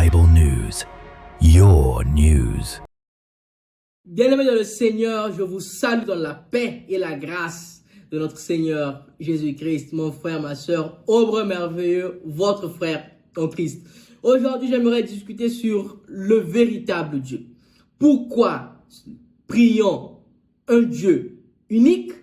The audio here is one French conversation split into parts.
Bible News, your news. Bien-aimés dans le Seigneur, je vous salue dans la paix et la grâce de notre Seigneur Jésus-Christ, mon frère, ma soeur, ombre merveilleux, votre frère en Christ. Aujourd'hui, j'aimerais discuter sur le véritable Dieu. Pourquoi prions un Dieu unique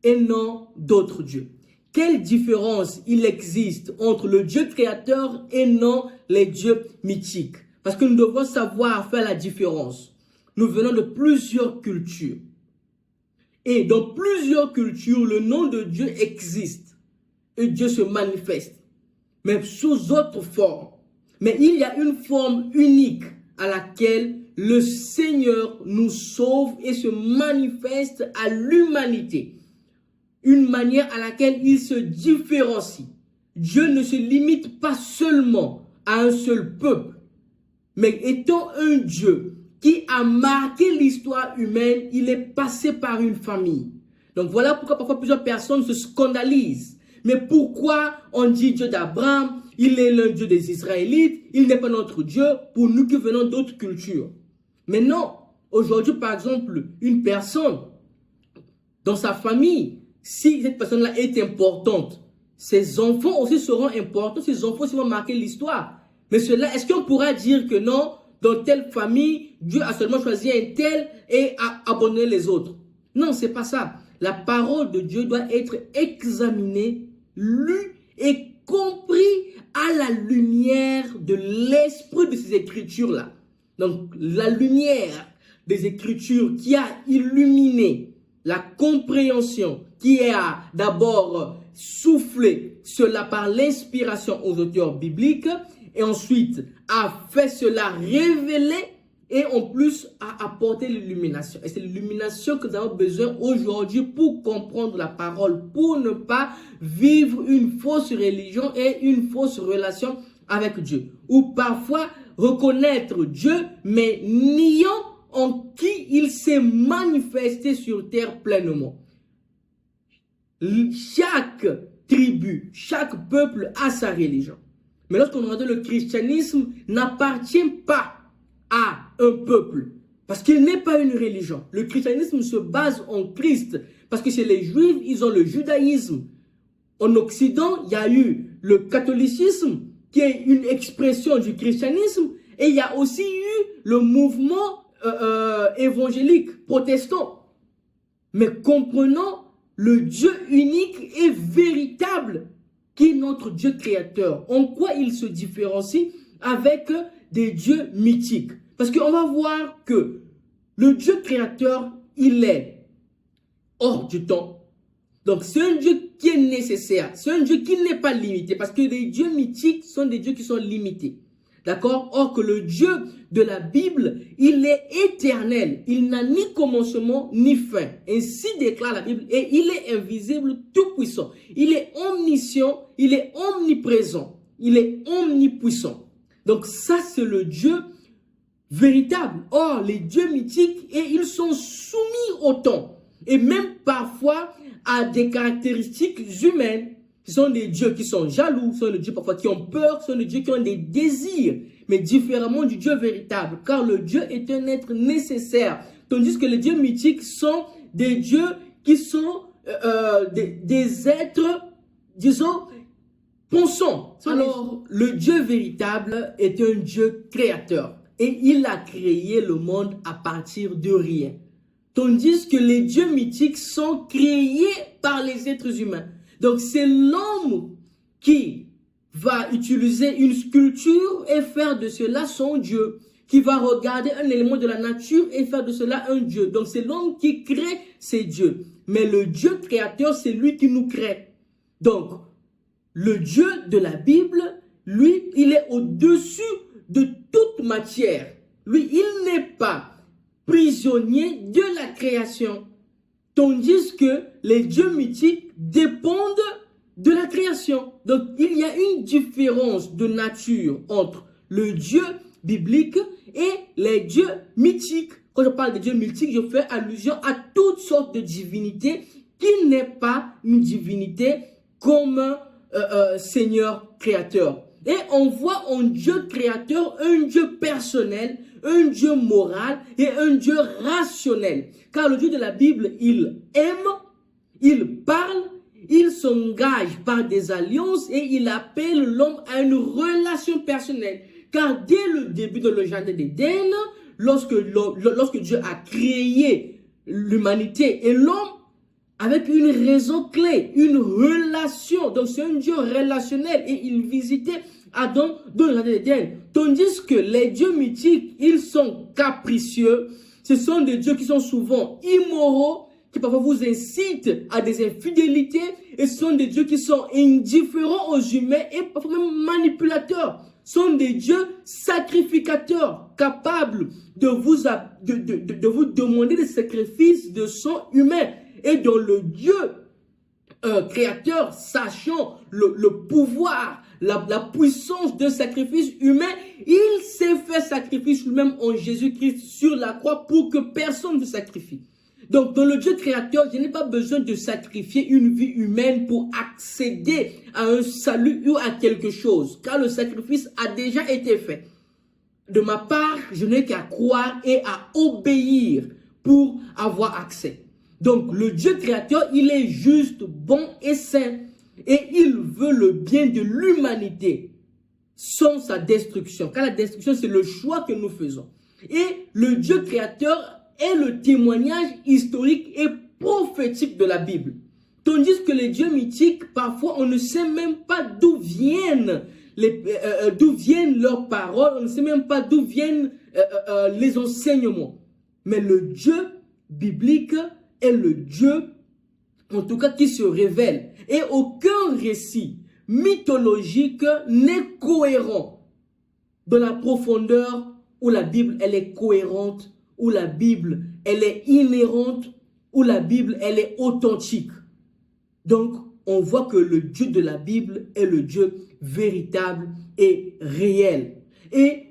et non d'autres dieux? Quelle différence il existe entre le Dieu créateur et non les dieux mythiques? Parce que nous devons savoir faire la différence. Nous venons de plusieurs cultures. Et dans plusieurs cultures, le nom de Dieu existe. Et Dieu se manifeste. Mais sous autre forme. Mais il y a une forme unique à laquelle le Seigneur nous sauve et se manifeste à l'humanité. Une manière à laquelle il se différencie. Dieu ne se limite pas seulement à un seul peuple. Mais étant un Dieu qui a marqué l'histoire humaine, il est passé par une famille. Donc voilà pourquoi parfois plusieurs personnes se scandalisent. Mais pourquoi on dit Dieu d'Abraham, il est le Dieu des Israélites, il n'est pas notre Dieu pour nous qui venons d'autres cultures. Mais non, aujourd'hui par exemple, une personne dans sa famille, si cette personne-là est importante, ses enfants aussi seront importants, ses enfants aussi vont marquer l'histoire. Mais cela, est-ce qu'on pourra dire que non, dans telle famille, Dieu a seulement choisi un tel et a abandonné les autres? Non, c'est pas ça. La parole de Dieu doit être examinée, lue et comprise à la lumière de l'esprit de ces écritures-là. Donc, la lumière des écritures qui a illuminé la compréhension, qui a d'abord soufflé cela par l'inspiration aux auteurs bibliques, et ensuite a fait cela révéler, et en plus a apporté l'illumination. Et c'est l'illumination que nous avons besoin aujourd'hui pour comprendre la parole, pour ne pas vivre une fausse religion et une fausse relation avec Dieu. Ou parfois reconnaître Dieu, mais niant en qui il s'est manifesté sur terre pleinement. Chaque tribu, chaque peuple a sa religion. Mais lorsqu'on regarde le christianisme, n'appartient pas à un peuple. Parce qu'il n'est pas une religion. Le christianisme se base en Christ. Parce que chez les juifs, ils ont le judaïsme. En Occident, il y a eu le catholicisme, qui est une expression du christianisme. Et il y a aussi eu le mouvement évangélique, protestant. Mais comprenons le Dieu unique et véritable qui est notre Dieu créateur. En quoi il se différencie avec des dieux mythiques? Parce qu'on va voir que le Dieu créateur, il est hors du temps. Donc c'est un Dieu qui est nécessaire. C'est un Dieu qui n'est pas limité. Parce que les dieux mythiques sont des dieux qui sont limités. D'accord? Or que le Dieu de la Bible, il est éternel. Il n'a ni commencement ni fin. Ainsi déclare la Bible. Et il est invisible, tout puissant. Il est omniscient, il est omniprésent. Il est omnipuissant. Donc ça, c'est le Dieu véritable. Or, les dieux mythiques, et ils sont soumis au temps. Et même parfois à des caractéristiques humaines. Ce sont des dieux qui sont jaloux, ce sont des dieux parfois qui ont peur, ce sont des dieux qui ont des désirs, mais différemment du Dieu véritable, car le Dieu est un être nécessaire, tandis que les dieux mythiques sont des dieux qui sont des êtres, disons, pensants. Alors, le Dieu véritable est un Dieu créateur, et il a créé le monde à partir de rien, tandis que les dieux mythiques sont créés par les êtres humains. Donc, c'est l'homme qui va utiliser une sculpture et faire de cela son Dieu, qui va regarder un élément de la nature et faire de cela un Dieu. Donc, c'est l'homme qui crée ses dieux. Mais le Dieu créateur, c'est lui qui nous crée. Donc, le Dieu de la Bible, lui, il est au-dessus de toute matière. Lui, il n'est pas prisonnier de la création. Tandis que les dieux mythiques dépendent de la création. Donc, il y a une différence de nature entre le Dieu biblique et les dieux mythiques. Quand je parle de dieux mythiques, je fais allusion à toutes sortes de divinités qui n'est pas une divinité comme Seigneur créateur. Et on voit un Dieu créateur, un Dieu personnel, un Dieu moral et un Dieu rationnel. Car le Dieu de la Bible, il aime, il parle, il s'engage par des alliances et il appelle l'homme à une relation personnelle. Car dès le début de le jardin d'Éden, lorsque Dieu a créé l'humanité et l'homme, avec une raison clé, une relation. Donc c'est un Dieu relationnel et il visitait Adam dans le jardin d'Éden. Tandis que les dieux mythiques, ils sont capricieux. Ce sont des dieux qui sont souvent immoraux, qui parfois vous incitent à des infidélités. Et ce sont des dieux qui sont indifférents aux humains et parfois même manipulateurs. Ce sont des dieux sacrificateurs, capables de vous demander des sacrifices de sang humain. Et dans le Dieu créateur, sachant le pouvoir, la puissance d'un sacrifice humain, il s'est fait sacrifice lui-même en Jésus-Christ sur la croix pour que personne ne se sacrifie. Donc, dans le Dieu créateur, je n'ai pas besoin de sacrifier une vie humaine pour accéder à un salut ou à quelque chose, car le sacrifice a déjà été fait. De ma part, je n'ai qu'à croire et à obéir pour avoir accès. Donc, le Dieu créateur, il est juste, bon et saint. Et il veut le bien de l'humanité sans sa destruction. Car la destruction, c'est le choix que nous faisons. Et le Dieu créateur est le témoignage historique et prophétique de la Bible. Tandis que les dieux mythiques, parfois, on ne sait même pas d'où viennent leurs paroles. On ne sait même pas d'où viennent les enseignements. Mais le Dieu biblique est le Dieu, en tout cas, qui se révèle. Et aucun récit mythologique n'est cohérent dans la profondeur où la Bible, elle est cohérente, où la Bible, elle est inhérente, où la Bible, elle est authentique. Donc, on voit que le Dieu de la Bible est le Dieu véritable et réel. Et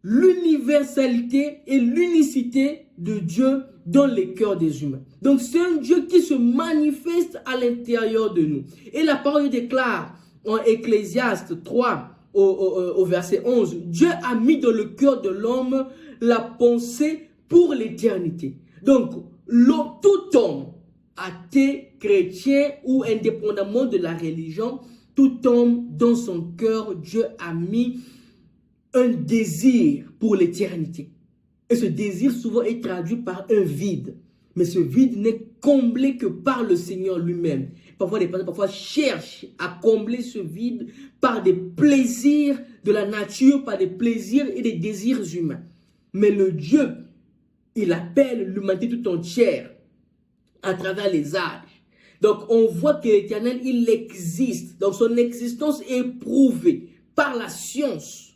l'universalité et l'unicité de Dieu dans les cœurs des humains. Donc, c'est un Dieu qui se manifeste à l'intérieur de nous. Et la parole déclare en Ecclésiaste 3, au verset 11, Dieu a mis dans le cœur de l'homme la pensée pour l'éternité. Donc, tout homme, athée, chrétien ou indépendamment de la religion, tout homme dans son cœur, Dieu a mis un désir pour l'éternité. Et ce désir souvent est traduit par un vide. Mais ce vide n'est comblé que par le Seigneur lui-même. Parfois, les personnes cherchent à combler ce vide par des plaisirs de la nature, par des plaisirs et des désirs humains. Mais le Dieu, il appelle l'humanité tout entière à travers les âges. Donc, on voit que l'Éternel, il existe. Donc, son existence est prouvée par la science.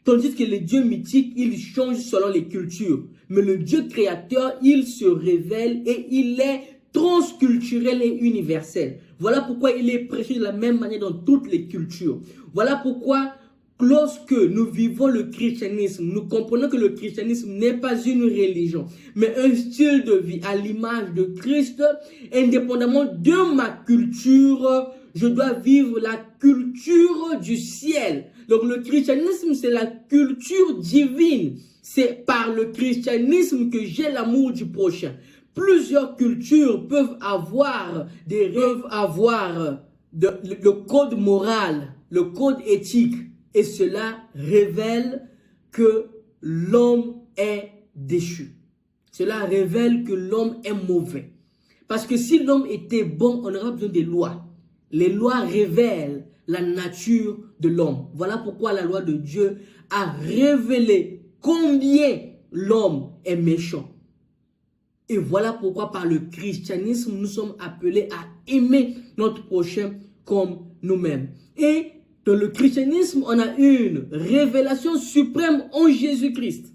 Tandis que les dieux mythiques, ils changent selon les cultures. Mais le Dieu créateur, il se révèle et il est transculturel et universel. Voilà pourquoi il est prêché de la même manière dans toutes les cultures. Voilà pourquoi lorsque nous vivons le christianisme, nous comprenons que le christianisme n'est pas une religion, mais un style de vie à l'image de Christ, indépendamment de ma culture, je dois vivre la culture du ciel. Donc le christianisme, c'est la culture divine. C'est par le christianisme que j'ai l'amour du prochain. Plusieurs cultures peuvent avoir le code moral, le code éthique. Et cela révèle que l'homme est déchu. Cela révèle que l'homme est mauvais. Parce que si l'homme était bon, on n'aurait pas besoin des lois. Les lois révèlent la nature de l'homme. Voilà pourquoi la loi de Dieu a révélé combien l'homme est méchant. Et voilà pourquoi par le christianisme, nous sommes appelés à aimer notre prochain comme nous-mêmes. Et dans le christianisme, on a une révélation suprême en Jésus-Christ.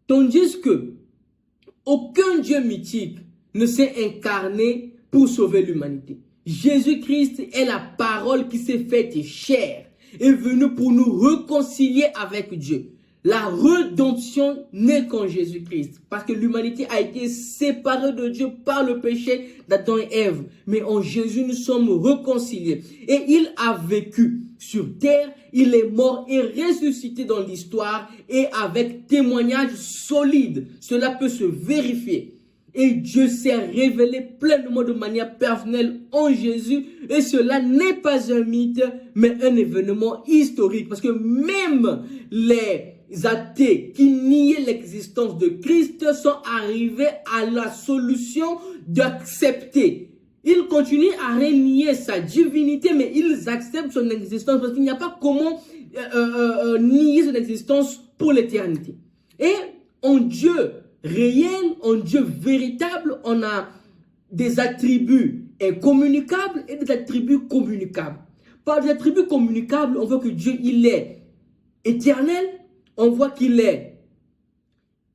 Tandis que aucun Dieu mythique ne s'est incarné pour sauver l'humanité. Jésus-Christ est la parole qui s'est faite chair, est venue pour nous réconcilier avec Dieu. La rédemption n'est qu'en Jésus-Christ, parce que l'humanité a été séparée de Dieu par le péché d'Adam et Ève. Mais en Jésus, nous sommes réconciliés. Et il a vécu sur terre, il est mort et ressuscité dans l'histoire et avec témoignage solide. Cela peut se vérifier. Et Dieu s'est révélé pleinement de manière personnelle en Jésus. Et cela n'est pas un mythe, mais un événement historique. Parce que même les athées qui niaient l'existence de Christ sont arrivés à la solution d'accepter. Ils continuent à renier sa divinité, mais ils acceptent son existence parce qu'il n'y a pas comment nier son existence pour l'éternité. Et en Dieu réel, en Dieu véritable, on a des attributs incommunicables et des attributs communicables. Par des attributs communicables, on voit que Dieu, il est éternel, on voit qu'il est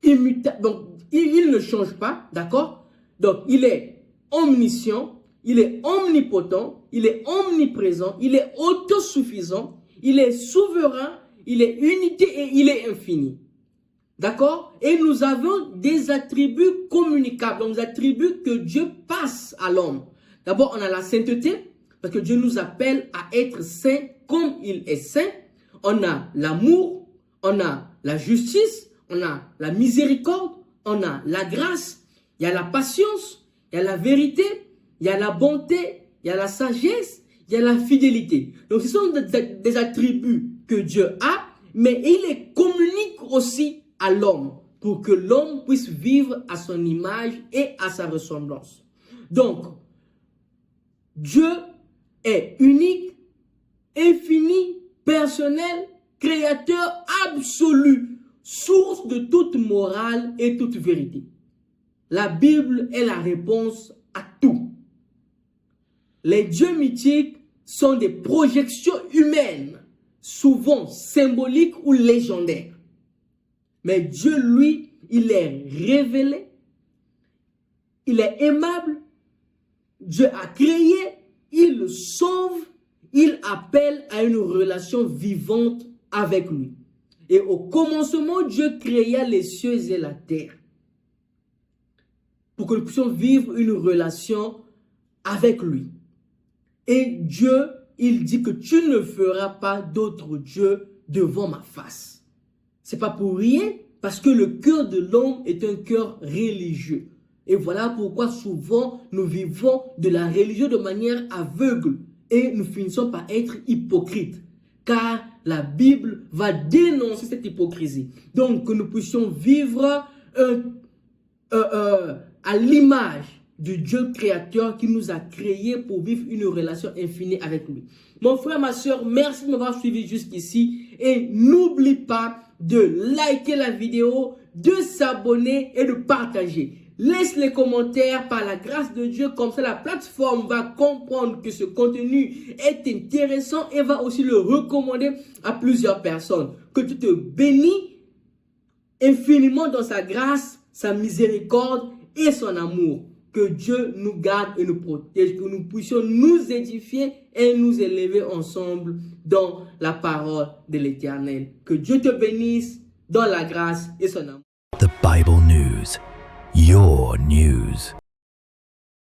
immutable, donc il ne change pas, d'accord? Donc il est omniscient, il est omnipotent, il est omniprésent, il est autosuffisant, il est souverain, il est unité et il est infini. D'accord? Et nous avons des attributs communicables, donc des attributs que Dieu passe à l'homme. D'abord, on a la sainteté, parce que Dieu nous appelle à être saints comme il est saint. On a l'amour, on a la justice, on a la miséricorde, on a la grâce, il y a la patience, il y a la vérité, il y a la bonté, il y a la sagesse, il y a la fidélité. Donc, ce sont des attributs que Dieu a, mais il les communique aussi à l'homme pour que l'homme puisse vivre à son image et à sa ressemblance. Donc, Dieu est unique, infini, personnel, créateur absolu, source de toute morale et toute vérité. La Bible est la réponse à tout. Les dieux mythiques sont des projections humaines, souvent symboliques ou légendaires. Mais Dieu, lui, il est révélé, il est aimable, Dieu a créé, il sauve, il appelle à une relation vivante avec lui. Et au commencement, Dieu créa les cieux et la terre pour que nous puissions vivre une relation avec lui. Et Dieu, il dit que tu ne feras pas d'autre Dieu devant ma face. C'est pas pour rien, parce que le cœur de l'homme est un cœur religieux. Et voilà pourquoi souvent nous vivons de la religion de manière aveugle et nous finissons par être hypocrites. Car la Bible va dénoncer cette hypocrisie. Donc que nous puissions vivre à l'image du Dieu créateur qui nous a créés pour vivre une relation infinie avec lui. Mon frère, ma soeur, merci de m'avoir suivi jusqu'ici et n'oublie pas de liker la vidéo, de s'abonner et de partager. Laisse les commentaires par la grâce de Dieu, comme ça la plateforme va comprendre que ce contenu est intéressant et va aussi le recommander à plusieurs personnes. Que Dieu te bénisse infiniment dans sa grâce, sa miséricorde et son amour. Que Dieu nous garde et nous protège, que nous puissions nous édifier et nous élever ensemble dans la parole de l'Éternel. Que Dieu te bénisse dans la grâce et son amour. The Bible News. Your news.